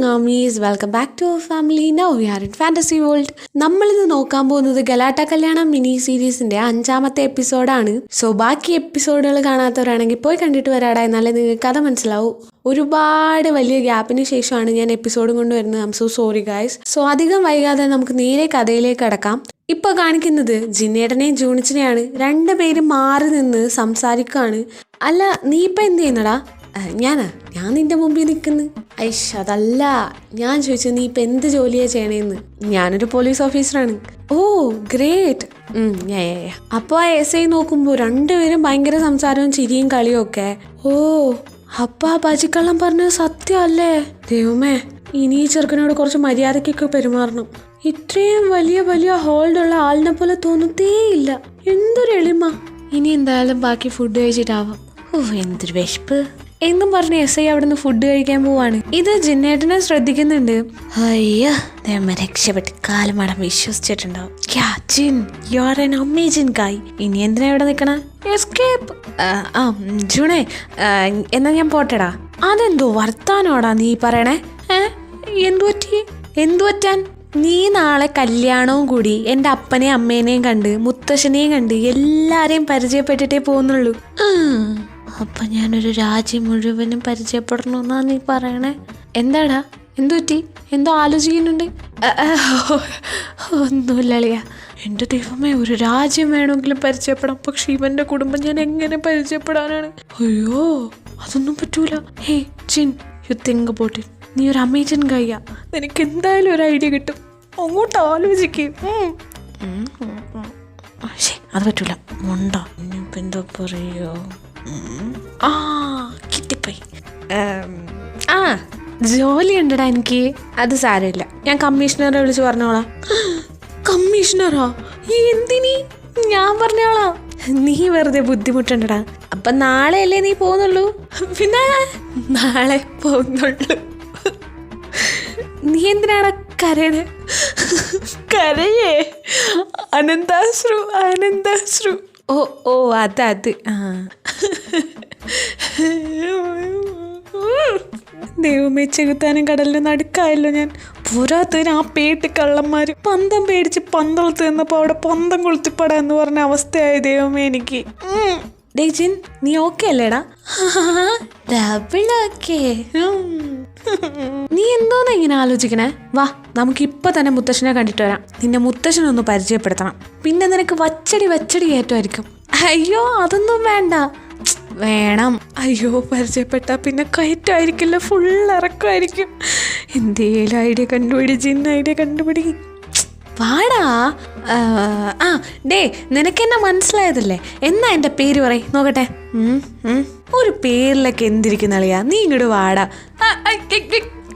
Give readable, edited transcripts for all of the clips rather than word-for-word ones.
ഗാമീസ് welcome back to our family. Now we are in fantasy world. നമ്മളിന്ന് നോക്കാൻ പോകുന്നത് ഗലാട്ട കല്യാണം മിനി സീരീസിന്റെ 5ാമത്തെ എപ്പിസോഡാണ്. സോ ബാക്കി എപ്പിസോഡുകൾ കാണാത്തവരാണെങ്കിൽ പോയി കണ്ടിട്ട് വരാടാ, എന്നാലേ നിങ്ങൾക്ക് കഥ മനസ്സിലാവും. ഒരുപാട് വലിയ ഗ്യാപ്പിന് ശേഷമാണ് ഞാൻ എപ്പിസോഡ് കൊണ്ടുവരുന്നത്. I M so sorry guys. So അധികം വൈകാതെ നമുക്ക് നേരെ കഥയിലേക്ക് കടക്കാം. ഇപ്പൊ കാണിക്കുന്നത് ജിന്നേട്ടനെയും ജൂണിച്ചിനെയാണ്. രണ്ടുപേരും മാറി നിന്ന് സംസാരിക്കുകയാണ്. അല്ല, നീ ഇപ്പൊ എന്ത് ചെയ്യുന്നടാ? ഞാൻ നിന്റെ മുമ്പിൽ നിൽക്കുന്നു. ഐഷ്, അതല്ല ഞാൻ ചോദിച്ചു, നീ ഇപ്പൊ എന്ത് ജോലിയാ ചെയ്യണേന്ന്. ഞാനൊരു പോലീസ് ഓഫീസറാണ്. ഓ ഗ്രേറ്റ്. അപ്പൊ ആ എസ് ഐ നോക്കുമ്പോ രണ്ടുപേരും ഭയങ്കര സംസാരവും ചിരിയും കളിയും ഒക്കെ. ഓ അപ്പൊ ആ ബജിക്കള്ളം പറഞ്ഞത് സത്യമല്ലേ? ദൈവമേ, ഇനി ഈ ചെറുക്കനോട് കുറച്ച് മര്യാദക്കൊക്കെ പെരുമാറണം. ഇത്രയും വലിയ വലിയ ഹോൾഡുള്ള ആളിനെ പോലെ തോന്നത്തേയില്ല. എന്തൊരു എളിമ. ഇനി എന്തായാലും ബാക്കി ഫുഡ് കഴിച്ചിട്ടാവാം. ഓ എന്തൊരു വിശപ്പ് എന്നും പറഞ്ഞ് എസ് ഐ അവിടുന്ന് ഫുഡ് കഴിക്കാൻ പോവാണ്. ഇത് ജിന്നേട്ടനെ ശ്രദ്ധിക്കുന്നുണ്ട്. അയ്യോ രക്ഷപ്പെട്ട് കാലമാടം വിശ്വസിച്ചിട്ടുണ്ടാവും. ഇനി എന്തിനാ ഇവിടെ നിക്കണ? എസ്കേപ്പ്. ജൂണേ, എന്നാ ഞാൻ പോട്ടെടാ. അതെന്തോ വർത്താനോടാ നീ പറയണേ? എന്തു പറ്റാൻ? നീ നാളെ കല്യാണവും കൂടി എൻ്റെ അപ്പനെയും അമ്മേനെയും കണ്ട് മുത്തശ്ശനെയും കണ്ട് എല്ലാരെയും പരിചയപ്പെട്ടിട്ടേ പോകുന്നുള്ളൂ. അപ്പൊ ഞാനൊരു രാജ്യം മുഴുവനും പരിചയപ്പെടണമെന്നാ നീ പറയണേ? എന്താടാ, എന്തു പറ്റി? എന്തോ ആലോചിക്കുന്നുണ്ട്? ഒന്നുമില്ലളിയാ. എൻ്റെ ദൈവമേ, ഒരു രാജ്യം വേണമെങ്കിലും പരിചയപ്പെടാം. പക്ഷെ ഇവന്റെ കുടുംബം ഞാൻ എങ്ങനെ പരിചയപ്പെടാനാണ്? അയ്യോ അതൊന്നും പറ്റൂല. ഹേ ജിൻ, യു തിങ്ക് അബൌട്ട് ഇറ്റ്. നീ ഒരു അമേസിൻ ഗൈയാ. നിനക്ക് എന്തായാലും ഒരു ഐഡിയ കിട്ടും. അങ്ങോട്ട് ആലോചിക്കും. അത് പറ്റൂല. ഉണ്ടോ ഇനിയിപ്പോ എന്താ പറയോ? കിട്ടിപ്പോയി. ജോലി ഉണ്ടടാ എനിക്ക്. അത് സാരമില്ല, ഞാൻ കമ്മീഷണറെ വിളിച്ച് പറഞ്ഞോളാം. കമ്മീഷണറാ? എന്തിനി? ഞാൻ പറഞ്ഞോളാം. നീ വെറുതെ ബുദ്ധിമുട്ടുണ്ടടാ. അപ്പൊ നാളെ അല്ലേ നീ പോകുന്നുള്ളൂ? പിന്നെ നാളെ പോകുന്നുള്ളൂ. നീ എന്തിനാണ് കരയണേ? കരയേ? അനന്താശ്രു. ഓ അത് ദൈവമേ, ചെകുത്താനും കടലിലും നടുക്കായല്ലോ ഞാൻ. പോരാത്തതിന് ആ പേട്ട് കള്ളന്മാര് പന്തം പേടിച്ച് പന്തളത്ത് നിന്നപ്പോ അവിടെ പന്തം കൊളുത്തിപ്പടാ എന്ന് പറഞ്ഞ അവസ്ഥയായി. ദൈവമേ എനിക്ക്. ജിൻ, നീ ഓക്കെ അല്ലേടാ? Double okay. നീ എന്തോന്നാ ഇങ്ങനെ ആലോചിക്കണേ? വാ, നമുക്ക് ഇപ്പൊ തന്നെ മുത്തശ്ശനെ കണ്ടിട്ട് വരാം. നിന്റെ മുത്തശ്ശനൊന്ന് പരിചയപ്പെടുത്തണം. പിന്നെ നിനക്ക് വച്ചടി കയറ്റമായിരിക്കും. അയ്യോ അതൊന്നും വേണ്ട. വേണം. അയ്യോ പരിചയപ്പെട്ട പിന്നെ കയറ്റമായിരിക്കില്ല, ഫുൾ ഇറക്കമായിരിക്കും. എന്തേലും ഐഡിയ കണ്ടുപിടി ജിൻ, ഐഡിയ കണ്ടുപിടി. വാടാ. നിനക്കെന്നെ മനസ്സിലായതല്ലേ? എന്നാ എൻ്റെ പേര് പറയും നോക്കട്ടെ. ഒരു പേരിലൊക്കെ എന്തിരിക്കുന്ന അളിയാ, നീ ഇങ്ങോട്ട് വാടാ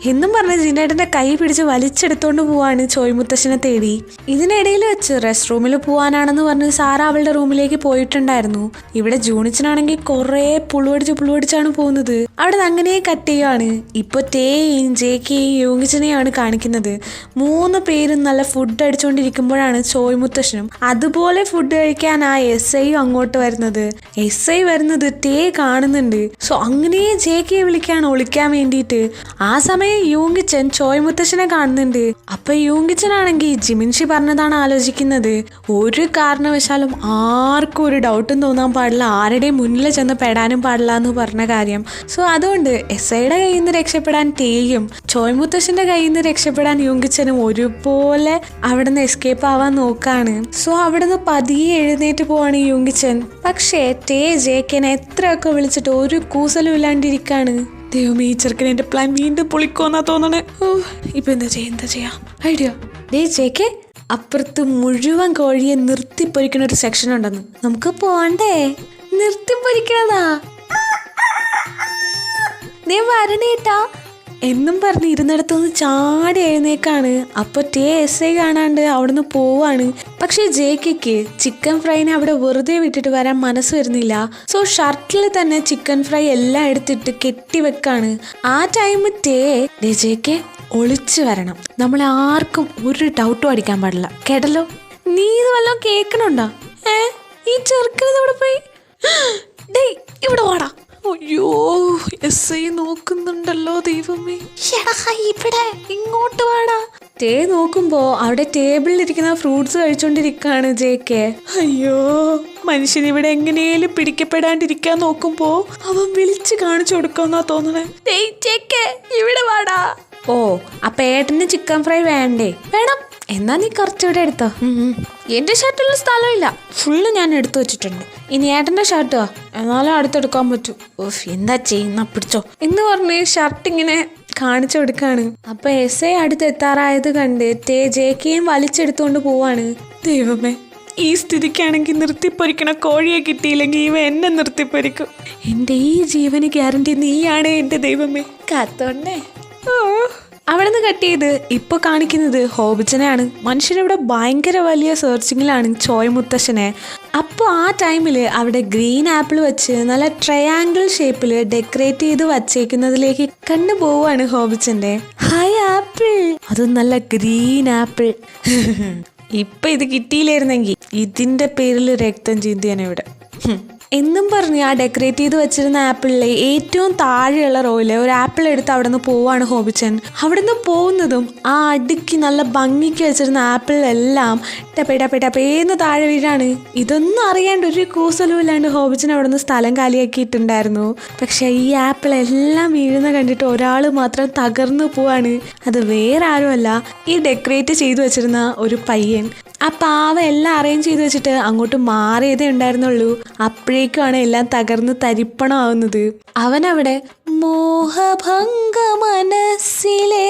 എന്നും പറഞ്ഞ് ജിന്നേട്ടൻ്റെ കൈ പിടിച്ച് വലിച്ചെടുത്തോണ്ട് പോവാണ് ചോയ് മുത്തശ്ശനെ തേടി. ഇതിനിടയിൽ വെച്ച് റെസ്റ്റ് റൂമിൽ പോവാനാണെന്ന് പറഞ്ഞ് സാറ അവളുടെ റൂമിലേക്ക് പോയിട്ടുണ്ടായിരുന്നു. ഇവിടെ ജൂണിച്ചനാണെങ്കിൽ കുറേ പുളുവടിച്ചാണ് പോകുന്നത്. അവിടെ അങ്ങനെ കട്ട് ചെയ്യുകയാണ്. ഇപ്പൊ ടേയും ജേക്കെയും യോങ്ങിച്ചനെയാണ് കാണിക്കുന്നത്. 3 പേരും നല്ല ഫുഡ് അടിച്ചുകൊണ്ടിരിക്കുമ്പോഴാണ് ചോയ് മുത്തശ്ശനും അതുപോലെ ഫുഡ് കഴിക്കാൻ ആ എസ് ഐ അങ്ങോട്ട് വരുന്നത്. എസ് ഐ വരുന്നത് ടേ കാണുന്നുണ്ട്. സോ അങ്ങനെ ജേക്കെ വിളിക്കാണ് ഒളിക്കാൻ വേണ്ടിയിട്ട്. ആ സമയം യൂങ്കിച്ചൻ ചോയ് മുത്തശ്ശനെ കാണുന്നുണ്ട്. അപ്പൊ യൂങ്കിച്ചനാണെങ്കിൽ ജിമിൻഷി പറഞ്ഞതാണ് ആലോചിക്കുന്നത്. ഒരു കാരണവശാലും ആർക്കും ഒരു ഡൗട്ടും തോന്നാൻ പാടില്ല, ആരുടെയും മുന്നിൽ ചെന്ന് പെടാനും പാടില്ല എന്ന് പറഞ്ഞ കാര്യം. സോ അതുകൊണ്ട് എസ് ഐയുടെ കയ്യിൽ നിന്ന് രക്ഷപ്പെടാൻ ടേയും ചോയ് മുത്തശ്ശന്റെ കയ്യിൽ നിന്ന് രക്ഷപ്പെടാൻ യൂങ്കിച്ചനും ഒരുപോലെ അവിടുന്ന് എസ്കേപ്പ് ആവാൻ നോക്കാണ്. സോ അവിടുന്ന് പതിയെ എഴുന്നേറ്റ് പോവാണ് യൂങ്കിച്ചൻ. പക്ഷേ ടേ ജേക്കനെ എത്രയൊക്കെ വിളിച്ചിട്ട് ഒരു കൂസലും ഇല്ലാണ്ടിരിക്കാണ്. ദൈവമേ, ഈ ചെറുക്കനെ എൻ്റെ പ്ലാൻ വീണ്ടും പൊളിക്കോന്നാ തോന്നണേ. ഇപ്പൊ എന്താ ചെയ്യാ ഐഡിയ? ജേക്കെ, അപ്പുറത്ത് മുഴുവൻ കോഴിയെ നിർത്തിപ്പൊരിക്കണ ഒരു സെക്ഷൻ ഉണ്ടെന്ന്. നമുക്ക് പോണ്ടേ? നിർത്തിപ്പൊരിക്കണതാ? നീ വരണേട്ടാ എന്നും പറഞ്ഞ് ഇരുന്നിടത്തുനിന്ന് ചാടി എഴുന്നേക്കാണ്. അപ്പൊ ടേ എസ് ഐ കാണാണ്ട് അവിടുന്ന് പോവാണ്. പക്ഷെ ജേക്കയ്ക്ക് ചിക്കൻ ഫ്രൈനെ അവിടെ വെറുതെ വിട്ടിട്ട് വരാൻ മനസ്സ് വരുന്നില്ല. സോ ഷർട്ടിൽ തന്നെ ചിക്കൻ ഫ്രൈ എല്ലാം എടുത്തിട്ട് കെട്ടിവെക്കാണ്. ആ ടൈം ജേക്കെ ഒളിച്ചു വരണം. നമ്മളെ ആർക്കും ഒരു ഡൗട്ടും അടിക്കാൻ പാടില്ല, കേട്ടല്ലോ? നീ ഇത് വല്ലതും കേൾക്കണുണ്ടോ? ഈ ചെറുക്കനത് ഇവിടെ പോയി. ഇവിടെ വാടാ. അയ്യോ SI നോക്കുന്നുണ്ടല്ലോ ദൈവമേ. ഇവിടെ ഇങ്ങോട്ട് വാടാ. ടേ നോക്കുമ്പോ അവിടെ ടേബിളിലിരിക്കുന്ന ഫ്രൂട്ട്സ് കഴിച്ചോണ്ടിരിക്കാണ് JK. അയ്യോ മനുഷ്യൻ ഇവിടെ എങ്ങനെയും പിടിക്കപ്പെടാണ്ടിരിക്കാൻ നോക്കുമ്പോ അവൻ വിളിച്ച് കാണിച്ചു കൊടുക്കാന്നാ തോന്നണേ. ഇവിടെ വാടാ. ഓ അപ്പൊ ഏട്ടന് ചിക്കൻ ഫ്രൈ വേണ്ടേ? വേണം. എന്നാ നീ കുറച്ചുകൂടെ എടുത്തോ. എന്റെ ഷർട്ടിലുള്ള സ്ഥലമില്ല, ഫുള്ള് ഞാൻ എടുത്തു വെച്ചിട്ടുണ്ട്. ഇനി ഏട്ടന്റെ ഷർട്ടോ എന്നാലും അടുത്തെടുക്കാൻ പറ്റൂ. ഓഫ് എന്താ ചെയ്യുന്ന പിടിച്ചോ എന്ന് പറഞ്ഞ് ഷർട്ട് ഇങ്ങനെ കാണിച്ചു കൊടുക്കാണ്. അപ്പൊ SI അടുത്തെത്താറായത് കണ്ട് JKയും വലിച്ചെടുത്തോണ്ട് പോവാണ്. ദൈവമേ ഈ സ്ഥിതിക്കാണെങ്കിൽ നിർത്തിപ്പൊരിക്കണ കോഴിയെ കിട്ടിയില്ലെങ്കിൽ ഇവ എന്നെ നിർത്തിപ്പൊരിക്കും. എന്റെ ഈ ജീവന് ഗ്യാരണ്ടി നീയാണ് എന്റെ ദൈവമേ. കാത്തോണ്ടേ. അവിടെ നിന്ന് കട്ട് ചെയ്ത് ഇപ്പൊ കാണിക്കുന്നത് ഹോബിച്ചനെയാണ്. മനുഷ്യനിവിടെ ഭയങ്കര വലിയ സെർച്ചിങ്ങിലാണ് ചോയ് മുത്തശ്ശനെ. അപ്പോൾ ആ ടൈമില് അവിടെ ഗ്രീൻ ആപ്പിൾ വെച്ച് നല്ല ട്രയാങ്കിൾ ഷേപ്പിൽ ഡെക്കറേറ്റ് ചെയ്ത് വച്ചേക്കുന്നതിലേക്ക് കണ്ടു പോവാണ് ഹോബിച്ചന്റെ. ഹായ് ആപ്പിൾ, അതും നല്ല ഗ്രീൻ ആപ്പിൾ. ഇപ്പൊ ഇത് കിട്ടിയില്ലായിരുന്നെങ്കിൽ ഇതിന്റെ പേരിൽ രക്തം ചിന്തിയാണ് ഇവിടെ എന്നും പറഞ്ഞ് ആ ഡെക്കറേറ്റ് ചെയ്ത് വെച്ചിരുന്ന ആപ്പിളിലെ ഏറ്റവും താഴെയുള്ള റോയില് ഒരു ആപ്പിൾ എടുത്ത് അവിടെ നിന്ന് പോവാണ് ഹോബിച്ചൻ. അവിടെ നിന്ന് പോകുന്നതും ആ അടുക്കി നല്ല ഭംഗിക്ക് വെച്ചിരുന്ന ആപ്പിളിലെല്ലാം ടപ്പേന്ന് താഴെ വീഴാണ്. ഇതൊന്നും അറിയാണ്ട് ഒരു കൂസലും ഇല്ലാണ്ട് ഹോബിച്ചൻ അവിടെ നിന്ന് സ്ഥലം കാലിയാക്കിയിട്ടുണ്ടായിരുന്നു. പക്ഷെ ഈ ആപ്പിൾ എല്ലാം വീഴുന്ന കണ്ടിട്ട് ഒരാൾ മാത്രം തകർന്നു പോവാണ്. അത് വേറെ ആരുമല്ല, ഈ ഡെക്കറേറ്റ് ചെയ്തു വെച്ചിരുന്ന ഒരു പയ്യൻ. ആ പാവ എല്ലാം അറേഞ്ച് ചെയ്ത് വെച്ചിട്ട് അങ്ങോട്ട് മാറിയതേ ഉണ്ടായിരുന്നുള്ളൂ. അപ്പോഴേക്കുമാണ് എല്ലാം തകർന്ന് തരിപ്പണമാവുന്നത്. അവനവിടെ മോഹഭംഗ മനസ്സിലെ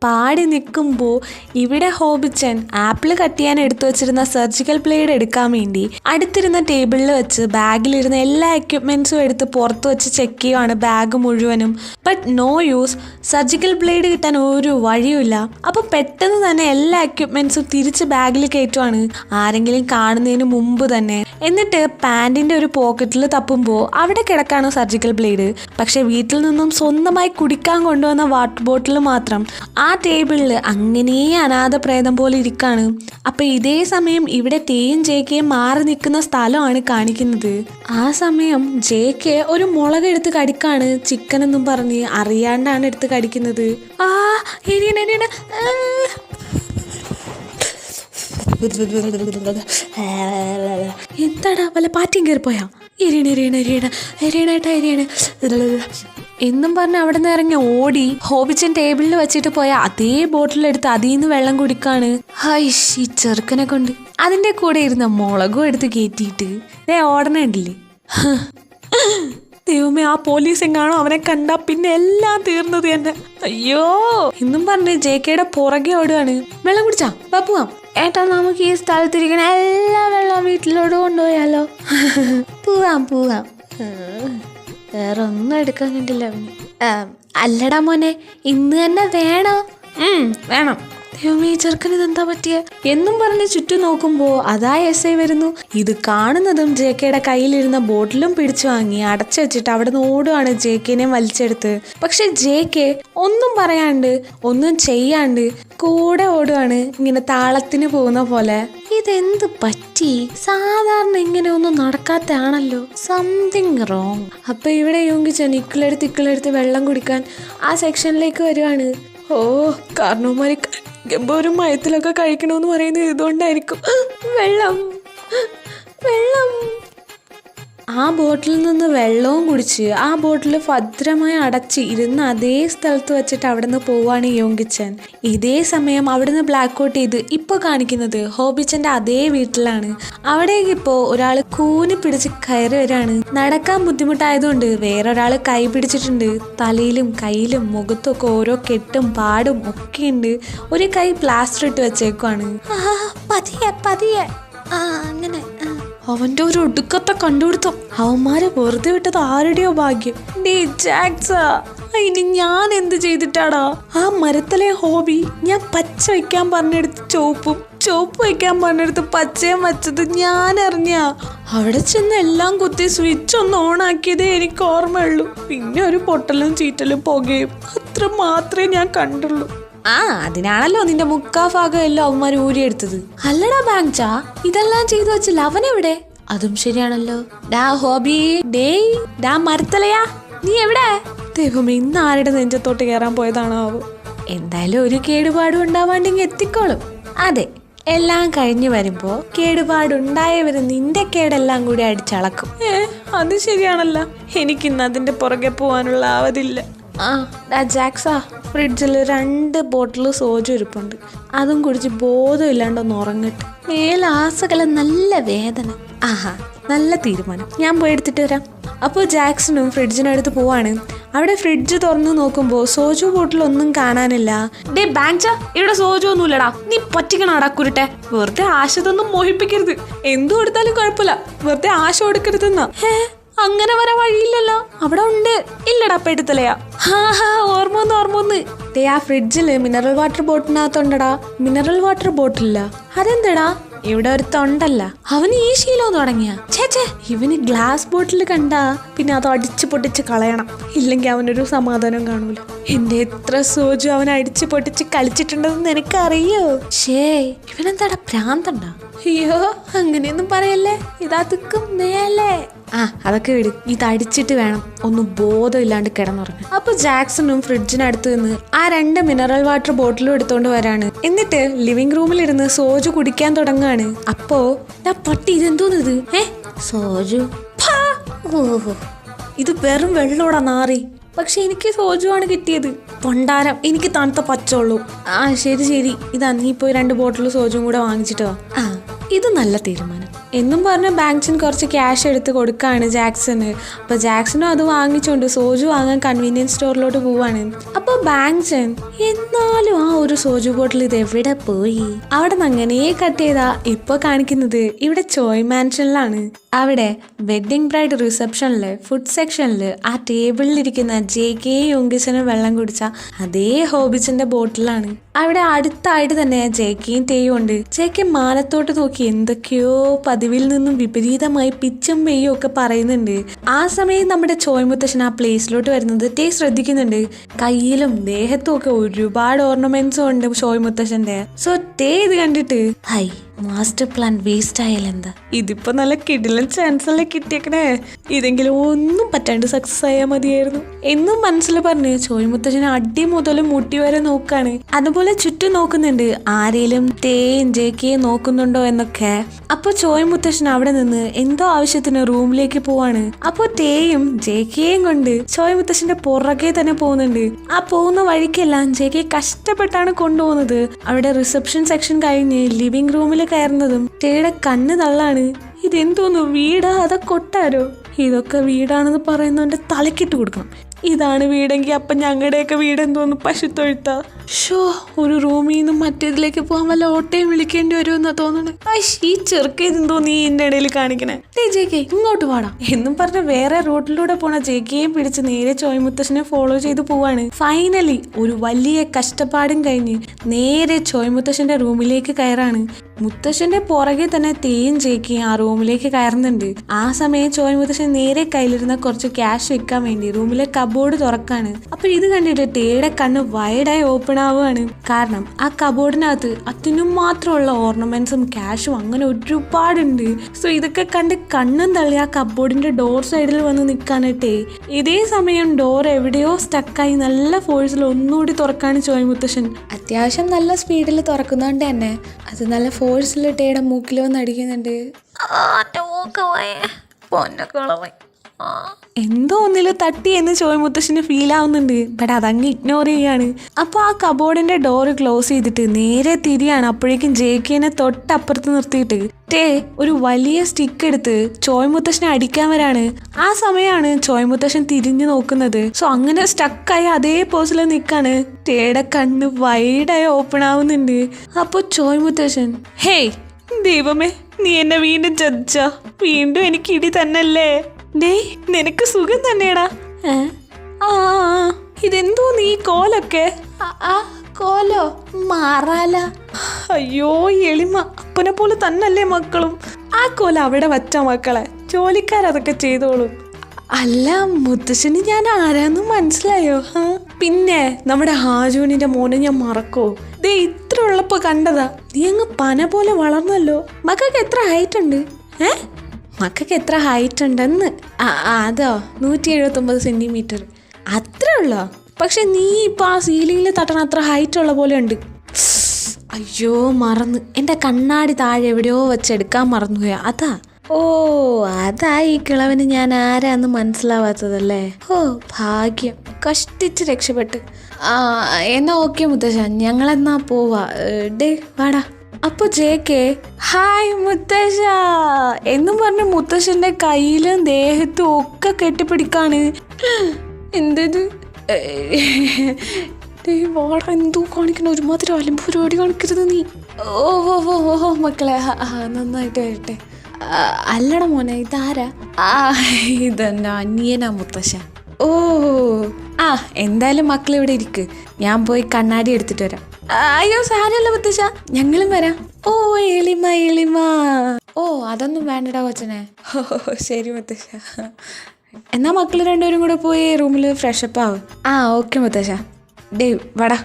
പാടി നിൽക്കുമ്പോൾ ഇവിടെ ഹോബിച്ചൻ ആപ്പിൾ കട്ട് ചെയ്യാൻ എടുത്തു വെച്ചിരുന്ന സർജിക്കൽ ബ്ലേഡ് എടുക്കാൻ വേണ്ടി അടുത്തിരുന്ന ടേബിളിൽ വെച്ച് ബാഗിലിരുന്ന എല്ലാ എക്യുപ്മെന്റ്സും എടുത്ത് പുറത്ത് വെച്ച് ചെക്ക് ചെയ്യുവാണ് ബാഗ് മുഴുവനും. But no use. Surgical blade കിട്ടാൻ ഒരു വഴിയുമില്ല. അപ്പൊ പെട്ടെന്ന് തന്നെ എല്ലാ എക്യുപ്മെന്റ്സും തിരിച്ച് ബാഗിൽ കയറ്റുവാണ്, ആരെങ്കിലും കാണുന്നതിന് മുമ്പ് തന്നെ. എന്നിട്ട് പാൻറിന്റെ ഒരു പോക്കറ്റിൽ തപ്പുമ്പോൾ അവിടെ കിടക്കാണ് സർജിക്കൽ ബ്ലേഡ്. പക്ഷെ വീട്ടിൽ നിന്നും സ്വന്തമായി കുടിക്കാൻ കൊണ്ടുവന്ന വാട്ടർ ബോട്ടിൽ മാത്രം ആ ടേബിളിൽ അങ്ങനെ അനാഥ പ്രേതം പോലെ ഇരിക്കാണ്. അപ്പൊ ഇതേ സമയം ഇവിടെ ടേയും JKയും മാറി നിൽക്കുന്ന സ്ഥലമാണ് കാണിക്കുന്നത്. ആ സമയം JK ഒരു മുളക് എടുത്ത് കടിക്കാണ്. ചിക്കൻ എന്നും പറഞ്ഞ് അറിയാണ്ടാണ് എടുത്ത് കടിക്കുന്നത്. എന്താടാ വല്ല പാറ്റിയും കയറിപ്പോയാ? എന്നും പറഞ്ഞ് അവിടെ നിന്ന് ഇറങ്ങി ഓടി ഹോബിച്ചൻ ടേബിളിൽ വെച്ചിട്ട് പോയ അതേ ബോട്ടിലെടുത്ത് അതിൽ നിന്ന് വെള്ളം കുടിക്കാണ്. ഹൈഷ്, ഈ ചെറുക്കനെ കൊണ്ട് അതിന്റെ കൂടെ ഇരുന്ന മുളകും എടുത്ത് കയറ്റിയിട്ട് ഓടണുണ്ടില്ലേ. ദൈവമേ, ആ പോലീസ് എങ്ങാണോ അവനെ കണ്ടാ പിന്നെ എല്ലാം തീർന്നത് തന്നെ. അയ്യോ എന്നും പറഞ്ഞ് JKയുടെ പുറകെ ഓടുകയാണ്. വെള്ളം കുടിച്ചാ പോവാം. ഏട്ടാ നമുക്ക് ഈ സ്ഥലത്തിരിക്കണ എല്ലാ വെള്ളം വീട്ടിലോട്ട് കൊണ്ടുപോയാലോ? പോവാം. വേറെ ഒന്നും എടുക്കാൻ കണ്ടില്ല അവന്. അല്ലടാ മോനെ, ഇന്ന് തന്നെ വേണോ? വേണം. ദൈവമേ, ചെറുക്കൻ ഇതെന്താ പറ്റിയ എന്നും പറഞ്ഞ് ചുറ്റും നോക്കുമ്പോ അതാ SI വരുന്നു. ഇത് കാണുന്നതും JKയുടെ കയ്യിലിരുന്ന ബോട്ടിലും പിടിച്ചു വാങ്ങി അടച്ചു വെച്ചിട്ട് അവിടെ നിന്ന് ഓടുവാണ് JKനെ വലിച്ചെടുത്ത്. പക്ഷെ JK ഒന്നും പറയാണ്ട് ഒന്നും ചെയ്യാണ്ട് കൂടെ ഓടുവാണ്, ഇങ്ങനെ താളത്തിന് പോകുന്ന പോലെ. ഇതെന്ത് പറ്റി? സാധാരണ ഇങ്ങനെ ഒന്നും നടക്കാത്താണല്ലോ. Something wrong. അപ്പൊ ഇവിടെ യോങ്കിച്ചൻ ഇക്കിളെടുത്ത് വെള്ളം കുടിക്കാൻ ആ സെക്ഷനിലേക്ക് വരുവാണ്. ഓ, കാരണവന്മാര് ഗംഭീരം മയത്തിലൊക്കെ കഴിക്കണമെന്ന് പറയുന്നത് ഇതുകൊണ്ടായിരിക്കും. വെള്ളം. ആ ബോട്ടിൽ നിന്ന് വെള്ളവും കുടിച്ച് ആ ബോട്ടിൽ ഭദ്രമായി അടച്ച് ഇരുന്ന് അതേ സ്ഥലത്ത് വെച്ചിട്ട് അവിടെ നിന്ന് പോവാണ് യോങ്കിച്ചൻ. ഇതേ സമയം അവിടെ നിന്ന് ബ്ലാക്ക് ഔട്ട് ചെയ്ത് ഇപ്പൊ കാണിക്കുന്നത് ഹോബിച്ചന്റെ അതേ വീട്ടിലാണ്. അവിടേക്ക് ഇപ്പോ ഒരാൾ കൂനി പിടിച്ച് കയറി വരാണ്. നടക്കാൻ ബുദ്ധിമുട്ടായതുകൊണ്ട് വേറൊരാൾ കൈ പിടിച്ചിട്ടുണ്ട്. തലയിലും കയ്യിലും മുഖത്തും ഒക്കെ ഓരോ കെട്ടും പാടും ഒക്കെ ഉണ്ട്. ഒരു കൈ പ്ലാസ്റ്റർ ഇട്ട് വെച്ചേക്കുവാണ്. പതിയെ അങ്ങനെ അവന്റെ ഒരു ഒടുക്കത്തെ കണ്ടുപിടുത്തം. അവന്മാരെ വെറുതെ വിട്ടത് ആരുടെയോ ഭാഗ്യം. ഇനി ഞാൻ എന്ത് ചെയ്തിട്ടാടാ? ആ മരത്തിലെ ഹോബി ഞാൻ പച്ച വയ്ക്കാൻ പറഞ്ഞെടുത്ത് ചുവപ്പ് വയ്ക്കാൻ പറഞ്ഞെടുത്ത് പച്ചയും വച്ചത് ഞാൻ അറിഞ്ഞ. അവിടെ ചെന്ന് എല്ലാം കുത്തി സ്വിച്ച് ഒന്ന് ഓൺ ആക്കിയതേ എനിക്ക് ഓർമ്മയുള്ളൂ. പിന്നെ ഒരു പൊട്ടലും ചീറ്റലും പുകയും, അത്ര മാത്രമേ ഞാൻ കണ്ടുള്ളൂ. അതിനാണല്ലോ നിന്റെ മുക്കാ ഭാഗം എല്ലാം അവന്മാർ ഊരിയെടുത്തത്. അല്ലടാ ബാങ്ചാ, ഇതെല്ലാം ചെയ്തു വെച്ചില്ല അവനെവിടെ? അതും ശരിയാണല്ലോ. ഡാ ഹോബി, ഡേയ് ഡാ മരത്തലയാ, നീ എവിടെ? ദൈവമേ, ഇന്ന് ആരുടെ നെഞ്ചത്തോട്ട് കയറാൻ പോയതാണോ? എന്തായാലും ഒരു കേടുപാടും ഉണ്ടാവാണ്ടെങ്കിൽ എത്തിക്കോളും. അതെ, എല്ലാം കഴിഞ്ഞു വരുമ്പോ കേടുപാടുണ്ടായവര് നിന്റെ കേടെല്ലാം കൂടി അടിച്ചളക്കും. അത് ശരിയാണല്ലോ. എനിക്കിന്ന് അതിന്റെ പുറകെ പോവാനുള്ള ആവതില്ല. ജാക്സാ, ഫ്രിഡ്ജിൽ 2 ബോട്ടിൽ സോജു ഇരിപ്പുണ്ട്. അതും കുടിച്ച് ബോധമില്ലാണ്ടൊന്ന് ഉറങ്ങട്ടെ. മേലാസകലം നല്ല വേദന. ആഹാ, നല്ല തീരുമാനം. ഞാൻ പോയി എടുത്തിട്ട് വരാം. അപ്പോൾ ജാക്സണും ഫ്രിഡ്ജിനടുത്ത് പോവാണ്. അവിടെ ഫ്രിഡ്ജ് തുറന്നു നോക്കുമ്പോൾ സോജു ബോട്ടിൽ ഒന്നും കാണാനില്ല. ഡേ ബാങ്ച, ഇവിടെ സോജു ഒന്നുമില്ലടാ. നീ പറ്റിക്കണാടാ കുരുട്ടെ. വെറുതെ ആശ തന്നും മോഹിപ്പിക്കരുത്. എന്തു കൊടുത്താലും കുഴപ്പമില്ല, വെറുതെ ആശ കൊടുക്കരുതെന്നാ. അങ്ങനെ വരാൻ വഴിയില്ലല്ലോ. അവിടെ ഉണ്ട്. ഇല്ലടാ പെടുത്തലയാ. ഓർമ്മ. ഡേ, ആ ഫ്രിഡ്ജില് മിനറൽ വാട്ടർ ബോട്ടിനകത്തുണ്ടടാ. മിനറൽ വാട്ടർ ബോട്ടില്ല. അതെന്തടാ? ഇവിടെ ഒരു തൊണ്ടല്ല. അവന് ഈ ശീലം തുടങ്ങിയ. ചേച്ചേ, ഇവന് ഗ്ലാസ് ബോട്ടിൽ കണ്ടാ പിന്നെ അത് അടിച്ചു പൊട്ടിച്ച് കളയണം. ഇല്ലെങ്കിൽ അവനൊരു സമാധാനം കാണൂല. എന്റെ എത്ര സോജു അവൻ അടിച്ചു പൊട്ടിച്ച് കളിച്ചിട്ടുണ്ടെന്ന് നിനക്കറിയോ? ഇവനെന്താടാ ഭ്രാന്തണ്ടാ? അയ്യോ, അങ്ങനെയൊന്നും പറയല്ലേ. ഇതാ തിക്കും മേലേ. അതൊക്കെ വിട്. ഇത് അടിച്ചിട്ട് വേണം ഒന്ന് ബോധമില്ലാണ്ട് കിടന്നുറങ്ങാൻ. അപ്പൊ ജാക്സണും ഫ്രിഡ്ജിനടുത്ത് നിന്ന് ആ 2 മിനറൽ വാട്ടർ ബോട്ടിലും എടുത്തോണ്ട് വരാണ്. എന്നിട്ട് ലിവിംഗ് റൂമിലിരുന്ന് സോജു കുടിക്കാൻ തുടങ്ങാണ്. അപ്പോ പട്ടി, ഇതെന്തോന്നിത്? സോജു? ഓഹോ, ഇത് വെറും വെള്ളോടാ നാറി. പക്ഷെ എനിക്ക് സോജു ആണ് കിട്ടിയത്. പൊണ്ടാരം, എനിക്ക് തണുത്ത പച്ചോളൂ. ശരി, ഇതാ, നീ പോയി 2 ബോട്ടിൽ സോജും കൂടെ വാങ്ങിച്ചിട്ട് വാ. ഇത് നല്ല തീരുമാനം എന്നും പറഞ്ഞ് ബാങ്ക്സിന് കുറച്ച് ക്യാഷ് എടുത്ത് കൊടുക്കാണ് ജാക്സന്. അപ്പൊ ജാക്സനും അത് വാങ്ങിച്ചോണ്ട് സോജു വാങ്ങാൻ കൺവീനിയൻസ് സ്റ്റോറിലോട്ട് പോവാണ്. അപ്പൊ ബാങ്ക്സൻ, എന്നാലും ആ ഒരു സോജു ബോട്ടിൽ ഇത് എവിടെ പോയി? അവിടെ നിന്ന് അങ്ങനെ കട്ട് ചെയ്താ ഇപ്പൊ കാണിക്കുന്നത് ഇവിടെ ചോയ് മാൻഷനിലാണ്. അവിടെ വെഡിങ് ബ്രൈഡ് റിസപ്ഷനില് ഫുഡ് സെക്ഷനില് ആ ടേബിളിലിരിക്കുന്ന JK യോങ്കിച്ചനും വെള്ളം കുടിച്ച അതേ ഹോബിച്ചന്റെ ബോട്ടിലാണ്. അവിടെ അടുത്തായിട്ട് തന്നെ JKയും തേയും ഉണ്ട്. JK മാനത്തോട്ട് നോക്കി എന്തൊക്കെയോ പതിവിൽ നിന്നും വിപരീതമായി പിച്ചും മെയ്യും ഒക്കെ പറയുന്നുണ്ട്. ആ സമയം നമ്മുടെ ചോയ് മുത്തശ്ശൻ ആ പ്ലേസിലോട്ട് വരുന്നത് തേ ശ്രദ്ധിക്കുന്നുണ്ട്. കയ്യിലും ദേഹത്തും ഒക്കെ ഒരുപാട് ഓർണമെന്റ്സും ഉണ്ട് ചോയ് മുത്തശ്ശന്റെ. സോ തേ ഇത് കണ്ടിട്ട്, ഹൈ, മാസ്റ്റർ പ്ലാൻ വേസ്റ്റ് ആയാലെന്താ? ഇതിപ്പോ നല്ല കിടിലൻ ചാൻസ് അല്ലേ കിട്ടിയേക്കണേ. ഇതെങ്കിലും ഒന്നും പറ്റാണ്ട് സക്സസ് ആയാൽ മതിയായിരുന്നു എന്നും മനസ്സിൽ പറഞ്ഞ് ചോയ് മുത്തശ്ശൻ അടി മുതലും മുട്ടി വരെ നോക്കാണ്. അതുപോലെ ചുറ്റും നോക്കുന്നുണ്ട്, ആരേലും തേയും JKയും നോക്കുന്നുണ്ടോ എന്നൊക്കെ. അപ്പൊ ചോയ് മുത്തശ്ശൻ അവിടെ നിന്ന് എന്തോ ആവശ്യത്തിന് റൂമിലേക്ക് പോവാണ്. അപ്പൊ തേയും JKയും കൊണ്ട് ചോയ് മുത്തശ്ശന്റെ പുറകെ തന്നെ പോകുന്നുണ്ട്. ആ പോകുന്ന വഴിക്കെല്ലാം JK കഷ്ടപ്പെട്ടാണ് കൊണ്ടുപോകുന്നത്. അവിടെ റിസപ്ഷൻ സെക്ഷൻ കഴിഞ്ഞ് ലിവിംഗ് റൂമിൽ കയറുന്നതും തേയുടെ കണ്ണ് തള്ളാണ്. ഇതെന്തോന്നു, വീടാ അതാ കൊട്ടാരോ? ഇതൊക്കെ വീടാണെന്ന് പറയുന്നവന്റെ തലക്കിട്ട് കൊടുക്കണം. ഇതാണ് വീടെങ്കിൽ അപ്പം ഞങ്ങളുടെയൊക്കെ വീട് എന്തോന്നു, പശുത്തൊഴുത്താ? ഒരു റൂമിൽ നിന്നും മറ്റേതിലേക്ക് പോകാൻ വല്ല ഓട്ടയും വിളിക്കേണ്ടി വരുമെന്നാ തോന്നണേ. ഈ ചെറുക്കെന്തോ നീ ഇതിന്റെ ഇടയിൽ കാണിക്കണേ. JK ഇങ്ങോട്ട് പാടാം എന്നും പറഞ്ഞ വേറെ റോഡിലൂടെ പോണ JKയും പിടിച്ച് നേരെ ചോയ് മുത്തശ്ശനെ ഫോളോ ചെയ്ത് പോവാണ്. ഫൈനലി ഒരു വലിയ കഷ്ടപ്പാടും കഴിഞ്ഞ് നേരെ ചോയ് മുത്തശ്ശന്റെ റൂമിലേക്ക് കയറാണ്. മുത്തശ്ശന്റെ പുറകെ തന്നെ തേയും JKയും ആ റൂമിലേക്ക് കയറുന്നുണ്ട്. ആ സമയം ചോയ് മുത്തശ്ശൻ നേരെ കയ്യിലിരുന്ന കുറച്ച് ക്യാഷ് വെക്കാൻ വേണ്ടി റൂമിലെ കബോർഡ് തുറക്കാണ്. അപ്പൊ ഇത് കണ്ടിട്ട് തേയുടെ കണ്ണ് വൈഡായി ഓപ്പൺ ആവുകയാണ്. കാരണം ആ കബോർഡിനകത്ത് അതിനും മാത്രമുള്ള ഓർണമെന്റ്സും ക്യാഷും അങ്ങനെ ഒരുപാടുണ്ട്. സോ ഇതൊക്കെ കണ്ട് കണ്ണും തള്ളി ആ കബോർഡിന്റെ ഡോർ സൈഡിൽ വന്ന് നിൽക്കാനട്ടെ. ഇതേ സമയം ഡോർ എവിടെയോ സ്റ്റക്കായി നല്ല ഫോഴ്സിൽ ഒന്നുകൂടി തുറക്കാണ് ചോയ് മുത്തശ്ശൻ. അത്യാവശ്യം നല്ല സ്പീഡിൽ തുറക്കുന്നതുകൊണ്ട് തന്നെ അത് നല്ല ഫോഴ്സിൽ തേയുടെ മൂക്കിൽ വന്ന് അടിക്കുന്നുണ്ട്. എന്തോ ഒന്നില് തട്ടി എന്ന് ചോയ് മുത്തശ്ശന് ഫീൽ ആവുന്നുണ്ട്. ബട്ട് അതങ്ങ് ഇഗ്നോർ ചെയ്യാണ്. അപ്പൊ ആ കബോർഡിന്റെ ഡോറ് ക്ലോസ് ചെയ്തിട്ട് നേരെ തിരിയാണ്. അപ്പോഴേക്കും JKനെ തൊട്ടപ്പുറത്ത് നിർത്തിയിട്ട് തേ ഒരു വലിയ സ്റ്റിക്ക് എടുത്ത് ചോയ് മുത്തശ്ശനെ അടിക്കാൻ വരാണ്. ആ സമയമാണ് ചോയ് മുത്തശ്ശൻ തിരിഞ്ഞു നോക്കുന്നത്. സോ അങ്ങനെ സ്റ്റക്കായി അതേ പോസിൽ നിൽക്കാണ്. തേയുടെ കണ്ണ് വൈഡായി ഓപ്പൺ ആവുന്നുണ്ട്. അപ്പൊ ചോയ് മുത്തശ്ശൻ, ഹേയ് ദൈവമേ, നീ എന്നെ വീണ്ടും ചതിച്ച. വീണ്ടും എനിക്ക് ഇടി തന്നല്ലേ? ഡേ, നിനക്ക് സുഖം തന്നെയാടാ. ഇതെന്തോ നീ കോലൊക്കെ? കോലോ മാറാല? അയ്യോ എളിമ, അപ്പനെ പോലെ തന്നല്ലേ മക്കളും. ആ കോല അവിടെ വച്ച മക്കളെ, ജോലിക്കാരതൊക്കെ ചെയ്തോളും. അല്ല മുത്തശ്ശന് ഞാൻ ആരാന്ന് മനസ്സിലായോ? പിന്നെ നമ്മുടെ ഹാജുവിന്റെ മോനെ ഞാൻ മറക്കോ? ദേ ഇത്ര ഉള്ളപ്പോ കണ്ടതാ. നീ അങ്ങ് പന പോലെ വളർന്നല്ലോ. മക്കൾക്ക് എത്ര ഹൈറ്റ് ഉണ്ട്? മക്കൾക്ക് എത്ര ഹൈറ്റ് ഉണ്ടെന്ന്. അതോ 179 സെന്റിമീറ്റർ അത്രേ ഉള്ളോ? പക്ഷെ നീ ഇപ്പൊ ആ സീലിംഗിൽ തട്ടണ അത്ര ഹൈറ്റ് ഉള്ള പോലെ ഉണ്ട്. അയ്യോ മറന്ന്, എൻ്റെ കണ്ണാടി താഴെ എവിടെയോ വെച്ചെടുക്കാൻ മറന്നുപോയാ. അതാ. ഓ അതാ ഈ കിളവന് ഞാൻ ആരാന്ന് മനസ്സിലാവാത്തതല്ലേ. ഓ ഭാഗ്യം, കഷ്ടിച്ച് രക്ഷപ്പെട്ട്. എന്നാ ഓക്കെ മുത്തശ്ശ, ഞങ്ങളെന്നാ പോവാ. ഡേ വാടാ. അപ്പൊ ജെ.കെ ഹായ് മുത്തശ്ശ എന്നും പറഞ്ഞ് മുത്തശ്ശന്റെ കയ്യിലും ദേഹത്തും ഒക്കെ കെട്ടിപ്പിടിക്കാണ്. എന്തത് വാട, എന്തോ കാണിക്കണ, ഒരുമാതിരി അലമ്പ് പരിപാടി കാണിക്കരുത് നീ. ഓ മക്കളെ, നന്നായിട്ട് വരട്ടെ. അല്ലട മോനെ, ഇതാരാ? ഇതെന്നാ അനിയനാ മുത്തശ്ശ. ഓ എന്തായാലും മക്കൾ ഇവിടെ ഇരിക്ക്, ഞാൻ പോയി കണ്ണാടി എടുത്തിട്ട് വരാം. അയ്യോ സാരല്ല മുത്തശ്ശ, ഞങ്ങളും വരാം. ഓ എളിമ. ഓ അതൊന്നും വേണ്ടടാ കൊച്ചനെ. ഓ ശരി മുത്തശ്ശ. എന്നാ മക്കൾ രണ്ടുപേരും കൂടെ പോയി റൂമിൽ ഫ്രഷപ്പ് ആവും. ഓക്കെ മുത്തശ്ശ. ഡേ വടാ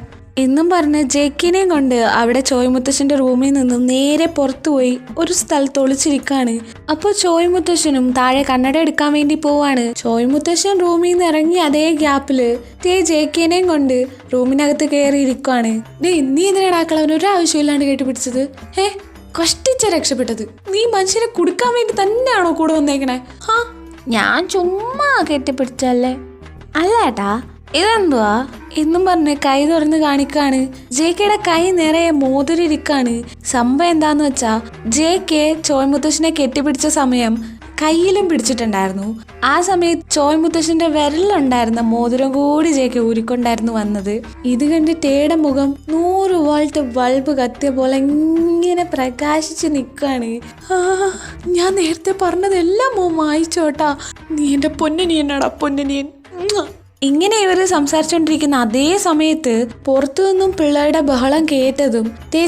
എന്നും പറഞ്ഞ് ജെക്കിനെയും കൊണ്ട് അവിടെ ചോയ് മുത്തശ്ശന്റെ റൂമിൽ നിന്നും നേരെ പുറത്തു പോയി ഒരു സ്ഥലത്ത് ഒളിച്ചിരിക്കാണ്. അപ്പോൾ ചോയ് മുത്തശ്ശനും താഴെ കണ്ണട എടുക്കാൻ വേണ്ടി പോവാണ്. ചോയ് മുത്തശ്ശൻ റൂമിൽ നിന്ന് ഇറങ്ങി അതേ ഗ്യാപ്പില് ജെക്കിനെയും കൊണ്ട് റൂമിനകത്ത് കയറി ഇരിക്കുവാണ്. നീ എന്തിനാണ് ആക്കളവൻ ഒരു ആവശ്യമില്ലാണ്ട് കേട്ടുപിടിച്ചത്? കഷ്ടിച്ച രക്ഷപ്പെട്ടത്. നീ മനുഷ്യനെ കുടുക്കാൻ വേണ്ടി തന്നെയാണോ കൂടെ വന്നേക്കണേ? ഞാൻ ചുമ്മാ കെട്ടിപ്പിടിച്ചല്ലേ. അല്ലേട്ടാ ഇതെന്തുവാ എന്നും പറഞ്ഞ് കൈ തുറന്ന് കാണിക്കാണ്. ജെ.കെയുടെ കൈ നിറയെ മോതിരിക്കാണ്. സംഭവം എന്താന്ന് വെച്ചാ, ജെ.കെ ചോയ് മുത്തശ്ശനെ കെട്ടിപ്പിടിച്ച സമയം കയ്യിലും പിടിച്ചിട്ടുണ്ടായിരുന്നു. ആ സമയത്ത് ചോയ് മുത്തശ്ശന്റെ വിരലിലുണ്ടായിരുന്ന മോതിരം കൂടി ജെ.കെ ഊരിക്കൊണ്ടായിരുന്നു വന്നത്. ഇത് കണ്ട് ടേയുടെ മുഖം 100 വോൾട്ട് ബൾബ് കത്തിയ പോലെ ഇങ്ങനെ പ്രകാശിച്ച് നിൽക്കാണ്. ഞാൻ നേരത്തെ പറഞ്ഞതെല്ലാം മായിച്ചോട്ടാ. നീ എന്റെ പൊന്നനിയനാടാ, പൊന്നനിയൻ. ഇങ്ങനെ ഇവര് സംസാരിച്ചോണ്ടിരിക്കുന്ന അതേ സമയത്ത് പുറത്തു നിന്നും പിള്ളേരുടെ ബഹളം കേട്ടതും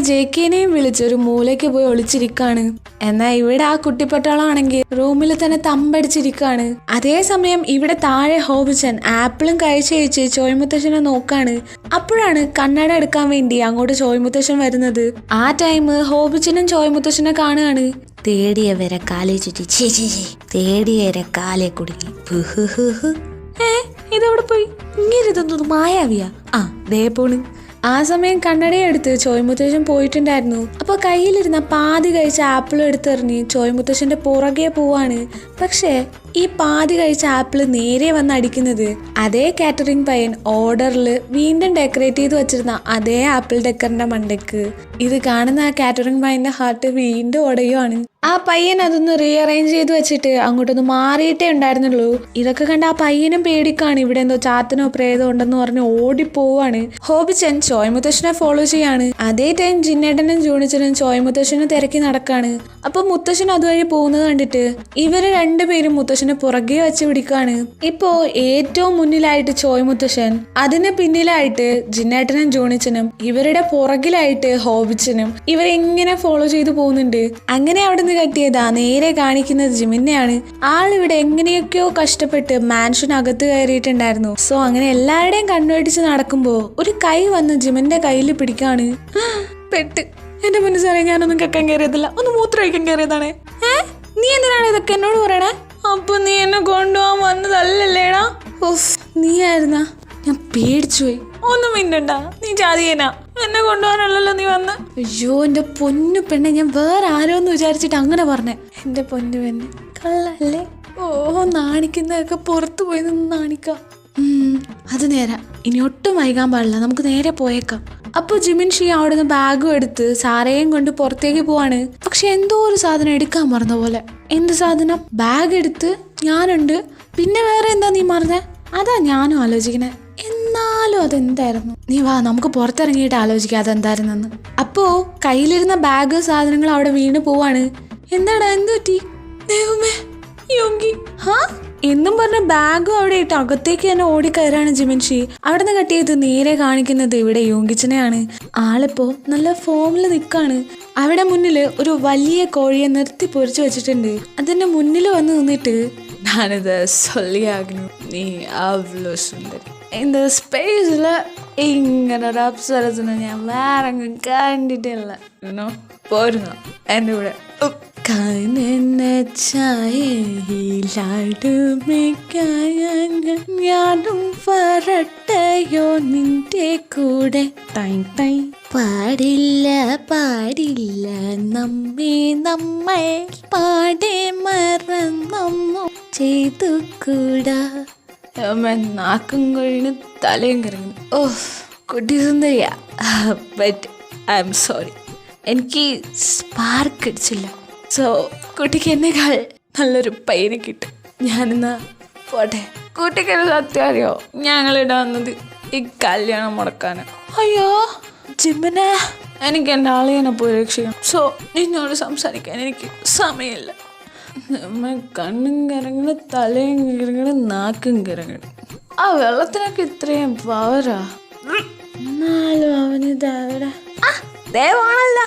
ജെ.കെനെയും വിളിച്ചൊരു മൂലയ്ക്ക് പോയി ഒളിച്ചിരിക്കാണ്. എന്നാൽ ഇവിടെ ആ കുട്ടിപ്പട്ടാളാണെങ്കിൽ റൂമിൽ തന്നെ തമ്പടിച്ചിരിക്കാണ്. അതേസമയം ഇവിടെ താഴെ ഹോബിച്ചൻ ആപ്പിളും കഴിച്ച് ചോയ് മുത്തശ്ശനെ നോക്കാണ്. അപ്പോഴാണ് കണ്ണട എടുക്കാൻ വേണ്ടി അങ്ങോട്ട് ചോയ് മുത്തശ്ശൻ വരുന്നത്. ആ ടൈം ഹോബിച്ചനും ചോയ് മുത്തശ്ശനെ കാണുകയാണ്. തേടിയവരെ കാലേ ചുറ്റി, തേടിയവരെ കാലേ കുടുങ്ങി. ഇതെവിടെ പോയി? ഇങ്ങനെ ഇതൊന്നും മായാവിയാ? ദേ പോണ്. ആ സമയം കണ്ണടയെടുത്ത് ചോയ് മുത്തശ്ശൻ പോയിട്ടുണ്ടായിരുന്നു. അപ്പൊ കയ്യിലിരുന്ന പാതി കഴിച്ച ആപ്പിൾ എടുത്തെറിഞ്ഞ് ചോയ് മുത്തശ്ശന്റെ പുറകെ പോവാണ്. പക്ഷേ ഈ പാതി കഴിച്ച ആപ്പിൾ നേരെ വന്ന് അടിക്കുന്നത് അതേ കാറ്ററിംഗ് പയ്യൻ ഓർഡറിൽ വീണ്ടും ഡെക്കറേറ്റ് ചെയ്ത് വെച്ചിരുന്ന അതേ ആപ്പിൾ ഡെക്കറിന്റെ മണ്ടയ്ക്ക്. ഇത് കാണുന്ന ആ കാറ്ററിംഗ് പയ്യന്റെ ഹാർട്ട് വീണ്ടും ഉടയുവാണ്. ആ പയ്യൻ അതൊന്ന് റീഅറേഞ്ച് ചെയ്ത് വെച്ചിട്ട് അങ്ങോട്ടൊന്ന് മാറിയിട്ടേ ഉണ്ടായിരുന്നുള്ളൂ. ഇതൊക്കെ കണ്ട് ആ പയ്യനും പേടിക്കാണ്. ഇവിടെ എന്തോ ചാത്തനോ പ്രേതോ ഉണ്ടെന്ന് പറഞ്ഞ് ഓടിപ്പോവാണ്. ഹോബിച്ചൻ ചോയ് മുത്തശ്ശനെ ഫോളോ ചെയ്യാണ്. അതേ ടൈം ജിന്നേട്ടനും ജൂണിച്ചനും ചോയ് മുത്തശ്ശനെ തിരക്കി നടക്കാണ്. അപ്പൊ മുത്തശ്ശൻ അതുവഴി പോകുന്നത് കണ്ടിട്ട് ഇവര് രണ്ടുപേരും മുത്തശ്ശനെ പുറകെ വെച്ച് പിടിക്കാണ്. ഇപ്പോ ഏറ്റവും മുന്നിലായിട്ട് ചോയ് മുത്തശ്ശൻ, അതിന് പിന്നിലായിട്ട് ജിന്നേട്ടനും ജൂണിച്ചനും, ഇവരുടെ പുറകിലായിട്ട് ഹോബിച്ചനും ഇവരെങ്ങനെ ഫോളോ ചെയ്തു പോകുന്നുണ്ട്. അങ്ങനെ അവിടെ നിന്ന് കെട്ടിയതാ നേരെ കാണിക്കുന്നത് ജിമിനെയാണ്. ആളിവിടെ എങ്ങനെയൊക്കെയോ കഷ്ടപ്പെട്ട് മാൻഷനകത്ത് കയറിയിട്ടുണ്ടായിരുന്നു. സോ അങ്ങനെ എല്ലാവരുടെയും കണ്ണുവെട്ടിച്ച് നടക്കുമ്പോ ഒരു കൈ വന്ന് ജിമിന്റെ കയ്യിൽ പിടിക്കാണ്. പെട്ട്. എന്റെ മുന്നിൽ സാറേ, ഞാനൊന്നും കക്കാൻ കയറിയതല്ല, ഒന്ന് മൂത്രമൊഴിക്കാൻ കയറിയതാണേ. നീ എന്തിനാണ് ഇതൊക്കെ എന്നോട് പറയണേ? അപ്പൊ നീ എന്നെ കൊണ്ടുപോകാൻ വന്നതല്ലേടാ? നീ ആയിരുന്നാ? ഞാൻ പേടിച്ചുപോയി. ഒന്നും മിണ്ടണ്ട, നീ ജാതിയനാ. എന്നെ കൊണ്ടുപോകാനല്ലോ നീ വന്ന്. അയ്യോ എന്റെ പൊന്നു പെണ്ണെ, ഞാൻ വേറെ ആരോന്ന് വിചാരിച്ചിട്ട് അങ്ങനെ പറഞ്ഞേ. എന്റെ പൊന്നു പെണ്ണെ കള്ളല്ലേ? നാണിക്കുന്നതൊക്കെ പുറത്തു പോയി നിന്ന് നാണിക്കാം. അത് നേരാ. ഇനി ഒട്ടും വൈകാൻ പാടില്ല, നമുക്ക് നേരെ പോയേക്കാം. അപ്പൊ ജിമിൻ ഷീ അവിടെ നിന്ന് ബാഗും എടുത്ത് സാറേയും കൊണ്ട് പുറത്തേക്ക് പോവാണ്. പക്ഷെ എന്തോ ഒരു സാധനം എടുക്കാൻ മറന്ന പോലെ. എന്ത് സാധനം? ബാഗ് എടുത്ത് ഞാനുണ്ട്, പിന്നെ വേറെ എന്താ നീ മറന്നേ? അതാ ഞാനും ആലോചിക്കണേ. എന്നാലും അതെന്തായിരുന്നു? നീ വാ, നമുക്ക് പുറത്തിറങ്ങിയിട്ട് ആലോചിക്കാം അതെന്തായിരുന്നെന്ന്. അപ്പോ കയ്യിലിരുന്ന ബാഗ് സാധനങ്ങൾ അവിടെ വീണ് പോവാണ്. എന്താടാ, എന്ത് പറ്റി? ദൈവമേ, യോങ്കി എന്നും പറഞ്ഞ ബാഗും അവിടെ ഇട്ട് അകത്തേക്ക് തന്നെ ഓടിക്കയറാണ് ജിമിൻ ഷീ. അവിടെ നിന്ന് കട്ടിയത് നേരെ കാണിക്കുന്നത് ഇവിടെ യോങ്കിച്ചനെയാണ്. ആളിപ്പോ നല്ല ഫോമിൽ നിൽക്കാണ്. അവിടെ മുന്നിൽ ഒരു വലിയ കോഴിയെ നിർത്തി പൊരിച്ചു വെച്ചിട്ടുണ്ട്. അതിന്റെ മുന്നിൽ വന്ന് നിന്നിട്ട്, ഞാനിത് സൊല്ലിയാകുന്നു, നീ അവളോ സുന്ദരി. இந்த ஸ்பேஸில் ഇങ്ങനൊരു അപ്സരസിനെ ഞാൻ വേറെ കണ്ടിട്ടില്ല. പോരുന്നു എൻ്റെ കൂടെ. കനന ചായയിലാടുമേക്കായ ഞാനും വരട്ടയോ നിന്റെ കൂടെ. ടൈ ടൈ പാടില്ല പാടില്ല നമ്മൾ പാടെ മറന്നു ചെയ്തു കൂടാ. നാക്കും കഴിഞ്ഞ് തലയും കറങ്ങി. ഓ കുട്ടി സുന്ദരിയാ, ബട്ട് ഐ എം സോറി, എനിക്ക് സ്പാർക്ക് അടിച്ചില്ല. സോ കുട്ടിക്ക് എന്നെക്കാൾ നല്ലൊരു പയ്യനെ കിട്ടും. ഞാനെന്നാ പോട്ടെ. കുട്ടിക്കൊരു സത്യം അറിയോ, ഞങ്ങളിവിടെ വന്നത് ഈ കല്യാണം മുടക്കാന്. അയ്യോ ജിമ്മന, എനിക്ക് എൻ്റെ ആളിനെ പോയി രക്ഷിക്കണം. സോ നിന്നോട് സംസാരിക്കാൻ എനിക്ക് സമയമില്ല. നമ്മ കണ്ണും കിറങ്ങണ, തലയും കിറങ്ങണ, നാക്കും കിറങ്ങണ. ആ വെള്ളത്തിനൊക്കെ ഇത്രയും പവറാ. എന്നാലും അവനിതവിടെ ദേവാണല്ല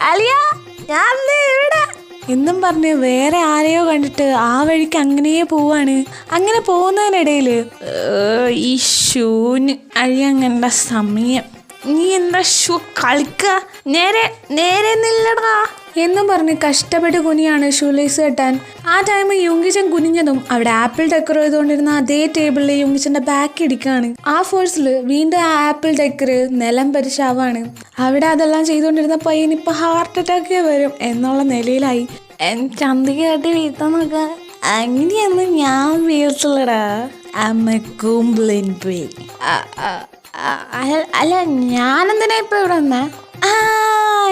അലിയ ഞാൻ ഇവിടെ എന്നും പറഞ്ഞ് വേറെ ആരെയോ കണ്ടിട്ട് ആ വഴിക്ക് അങ്ങനെ പോവാണ്. അങ്ങനെ പോകുന്നതിനിടയിൽ ഈ ഷൂന് അഴിയാൻ കണ്ട സമയം. നീ എന്താ ഷൂ കളിക്ക, നേരെ നേരെ നില്ലടാ എന്നും പറഞ്ഞ് കഷ്ടപ്പെട്ട് കുനിയാണ് ഷൂലേസ് കെട്ടാൻ. ആ ടൈം യുങ്കിച്ചൻ കുനിഞ്ഞതും അവിടെ ആപ്പിൾ ഡെക്കർ ചെയ്തുകൊണ്ടിരുന്ന അതേ ടേബിളിൽ യുങ്കിച്ചന്റെ ബാക്ക് ഇടിക്കാണ്. ആ ഫോഴ്സിൽ വീണ്ടും ആ ആപ്പിൾ ഡെക്കർ നിലം പരിശാവാണ്. അവിടെ അതെല്ലാം ചെയ്തുകൊണ്ടിരുന്ന പയ്യൻ ഇപ്പൊ ഹാർട്ട് അറ്റാക്ക് വരും എന്നുള്ള നിലയിലായി. ചന്തികാട്ടി വീഴ്ത്താന്നൊക്കെ അങ്ങനെയൊന്നും ഞാൻ വീഴ്ത്തില്ലടാ. അല്ല ഞാനെന്തിനാ ഇപ്പൊ ഇവിടെ വന്നേ?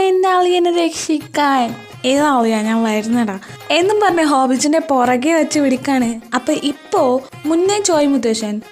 എന്റെ ആളിയെ രക്ഷിക്കാൻ ഏതാളിയാ ഞാൻ വരുന്നടാ എന്നും പറഞ്ഞ് ഹോബിച്ചിന്റെ പുറകെ വെച്ച് പിടിക്കാണ്. അപ്പൊ ഇപ്പോ മുന്നേ ചോയ്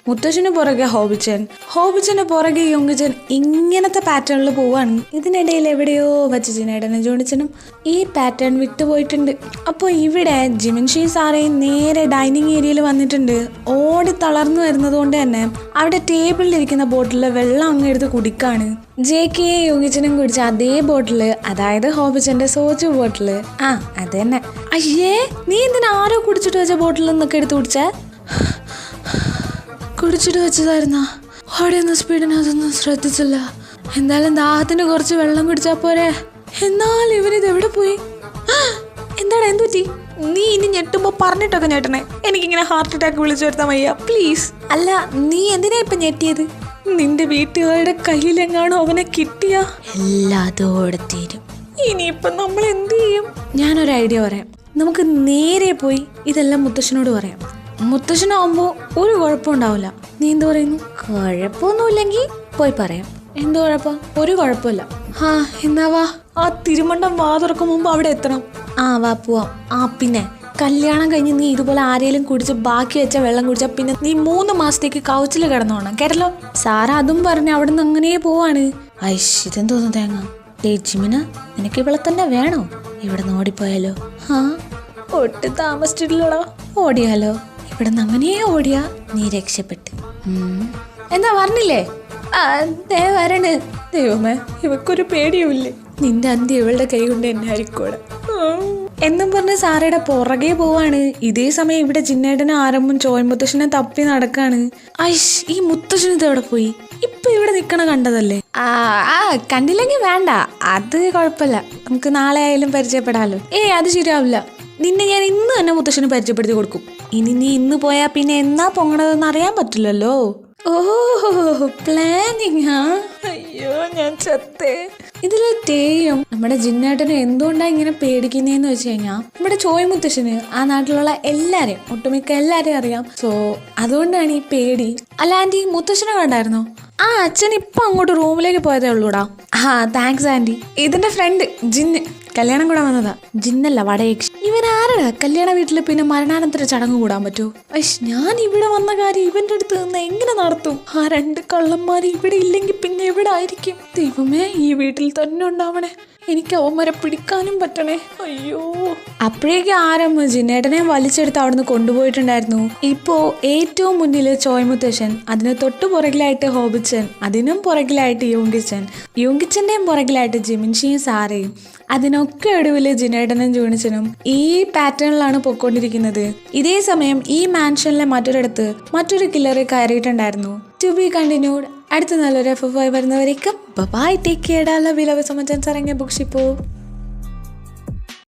മുത്തശ്ശന് പുറകെ ഹോബിച്ചന്റെ പുറകെ യുങ്കിച്ചൻ ഇങ്ങനത്തെ പാറ്റേണിൽ പോവാണ്. ഇതിനിടയിൽ എവിടെയോ വച്ച് ജിനേടനും ജോണിച്ചനും ഈ പാറ്റേൺ വിട്ടുപോയിട്ടുണ്ട്. അപ്പോൾ ഇവിടെ ജിമിൻഷി സാറേയും നേരെ ഡൈനിങ് ഏരിയയിൽ വന്നിട്ടുണ്ട്. ഓടി തളർന്നു വരുന്നത് കൊണ്ട് തന്നെ അവിടെ ടേബിളിലിരിക്കുന്ന ബോട്ടിൽ വെള്ളം അങ്ങ് എടുത്ത് കുടിക്കാണ്. JK യുങ്കിച്ചനും കുടിച്ച അതേ ബോട്ടില്, അതായത് ഹോബിച്ചന്റെ സോജു ബോട്ടില്. ആ അത് തന്നെ. അയ്യേ നീ എന്തിനാ ആരോ കുടിച്ചിട്ട് വെച്ച ബോട്ടിൽ നിന്നൊക്കെ എടുത്ത് കുടിച്ചിട്ട് വെച്ചതായിരുന്നാ? ഓടിയൊന്നും സ്പീഡിന് അതൊന്നും ശ്രദ്ധിച്ചില്ല. എന്തായാലും ദാഹത്തിന് കുറച്ച് വെള്ളം കുടിച്ചാ പോരെ. എന്നാൽ ഇവനിത് എവിടെ പോയി? എന്താണ് എന്തുപറ്റി? നീ ഇനി ഞെട്ടുമ്പോ പറഞ്ഞിട്ടൊക്കെ ഞെട്ടണേ. എനിക്കിങ്ങനെ ഹാർട്ട് അറ്റാക്ക് വിളിച്ചു വരുത്താൻ വയ്യ പ്ലീസ്. അല്ല നീ എന്തിനാ ഇപ്പൊ ഞെട്ടിയത്? നിന്റെ വീട്ടുകാരുടെ കയ്യിലെങ്ങാണോ അവനെ കിട്ടിയ എല്ലാതോടെ തീരും. ഇനിയിപ്പൊ നമ്മൾ എന്ത് ചെയ്യും? ഞാനൊരു ഐഡിയ പറയാം. നമുക്ക് നേരെ പോയി ഇതെല്ലാം മുത്തശ്ശനോട് പറയാം. മുത്തശ്ശനാവുമ്പോ ഒരു കുഴപ്പമുണ്ടാവില്ല. നീ എന്ത് പറയുന്നു? കുഴപ്പമൊന്നുമില്ലെങ്കിൽ പോയി പറയാം. എന്ത് കുഴപ്പം? ഒരു കുഴപ്പമില്ല. എന്നാ വാ, ആ തിരുമണ്ടം വാ തുറക്കും മുമ്പ് അവിടെ എത്തണം. വാ പോവാം. പിന്നെ കല്യാണം കഴിഞ്ഞ് നീ ഇതുപോലെ ആരെങ്കിലും കുടിച്ച് ബാക്കി വെച്ച വെള്ളം കുടിച്ചാൽ പിന്നെ നീ 3 മാസത്തേക്ക് കൗച്ചിൽ കിടന്നോണം കേട്ടല്ലോ. സാറ് അതും പറഞ്ഞ് അവിടെ നിന്ന് അങ്ങനെ പോവാണ്. ഇതെന്തോന്നു തേങ്ങ. ജിമിന, നിനക്ക് ഇവിടെ തന്നെ വേണോ? ഇവിടെ നിന്ന് ഓടിപ്പോയാലോ? ഒട്ടും താമസിച്ചിട്ടില്ലടോ. ഓടിയാലോ? ഇവിടെ നിന്ന് അങ്ങനെ ഓടിയാ നീ രക്ഷപ്പെട്ട്. എന്താ പറഞ്ഞില്ലേ? വരണ്. ദൈവമേ, ഇവക്കൊരു പേടിയുമില്ലേ? നിന്റെ അന്ത്യം ഇവളുടെ കൈ കൊണ്ട് എന്നെ ആയിരിക്കൂടെ എന്നും പറഞ്ഞ് സാറയുടെ പുറകെ പോവാണ്. ഇതേ സമയം ഇവിടെ ജിന്നേട്ടനും ആരമ്പും ചോയമുത്തശ്ശനെ തപ്പി നടക്കാണ്. ഈ മുത്തശ്ശന് ഇത് എവിടെ പോയി? ഇപ്പൊ ഇവിടെ നിക്കണ കണ്ടതല്ലേ? കണ്ടില്ലെങ്കിൽ വേണ്ട, അത് കുഴപ്പമില്ല. നമുക്ക് നാളെ ആയാലും പരിചയപ്പെടാലോ. അത് ശരിയാവില്ല. നിന്നെ ഞാൻ ഇന്ന് തന്നെ മുത്തശ്ശന് പരിചയപ്പെടുത്തി കൊടുക്കും. ഇനി നീ ഇന്ന് പോയാ പിന്നെ എന്നാ പൊങ്ങണതെന്ന് അറിയാൻ പറ്റില്ലല്ലോ. പ്ലാനിങ്. അയ്യോ ഞാൻ ചത്തേ. ഇതില് തേയും നമ്മുടെ ജിന്നേട്ടന് എന്തുകൊണ്ടാ ഇങ്ങനെ പേടിക്കുന്നതെന്ന് വെച്ച് കഴിഞ്ഞാൽ നമ്മുടെ ചോയ്മുത്തശ്ശന് ആ നാട്ടിലുള്ള എല്ലാരെയും, ഒട്ടുമിക്ക എല്ലാരെയും അറിയാം. സോ അതുകൊണ്ടാണ് ഈ പേടി. അല്ല ആന്റി, മുത്തശ്ശനെ കണ്ടായിരുന്നോ? അച്ഛൻ ഇപ്പൊ അങ്ങോട്ട് റൂമിലേക്ക് പോയതേ ഉള്ളൂടാ. Thanks aunty. ഇതിന്റെ ഫ്രണ്ട് ജിന്ന് കല്യാണം കൂടാൻ വന്നതാ. ജിന്നല്ല, വടയക്ഷി. ഇവൻ ആരടാ കല്യാണ വീട്ടില് പിന്നെ മരണാനന്തര ചടങ്ങ് കൂടാൻ പറ്റൂ? ഞാൻ ഇവിടെ വന്ന കാര്യം ഇവന്റെ അടുത്ത് നിന്ന് എങ്ങനെ നടത്തും? 2 കള്ളന്മാര് ഇവിടെ ഇല്ലെങ്കിൽ പിന്നെ എവിടെ ആയിരിക്കും? ദൈവമേ, ഈ വീട്ടിൽ തന്നെ ഉണ്ടാവണേ. എനിക്ക് അവന്മാരെ പിടിക്കാനും പറ്റണേ. അയ്യോ. അപ്പോഴേക്ക് ആരമ്മ ജിന്നേട്ടനെ വലിച്ചെടുത്ത് അവിടുന്ന് കൊണ്ടുപോയിട്ടുണ്ടായിരുന്നു. ഇപ്പോ ഏറ്റവും മുന്നിൽ ചോയ്മുത്തശ്ശൻ, അതിന് തൊട്ടു പുറകിലായിട്ട് ഹോബിച്ചൻ, അതിനും പുറകിലായിട്ട് യുങ്കിച്ചന്റെയും പുറകിലായിട്ട് ജിമിൻഷിയും സാറയും, അതിനൊക്കെ ഒടുവിൽ ജിന്നേട്ടനും ജൂണിച്ചനും ഈ പാറ്റേണിലാണ് പൊയ്ക്കൊണ്ടിരിക്കുന്നത്. ഇതേ സമയം ഈ മാൻഷനിലെ മറ്റൊരിടത്ത് മറ്റൊരു കില്ലറെ കയറിയിട്ടുണ്ടായിരുന്നു. To be continued. അടുത്ത നല്ലൊരു FFI വരുന്നവരേക്കും bye, take care. Love you so much. ബുക്ഷിപ്പോ.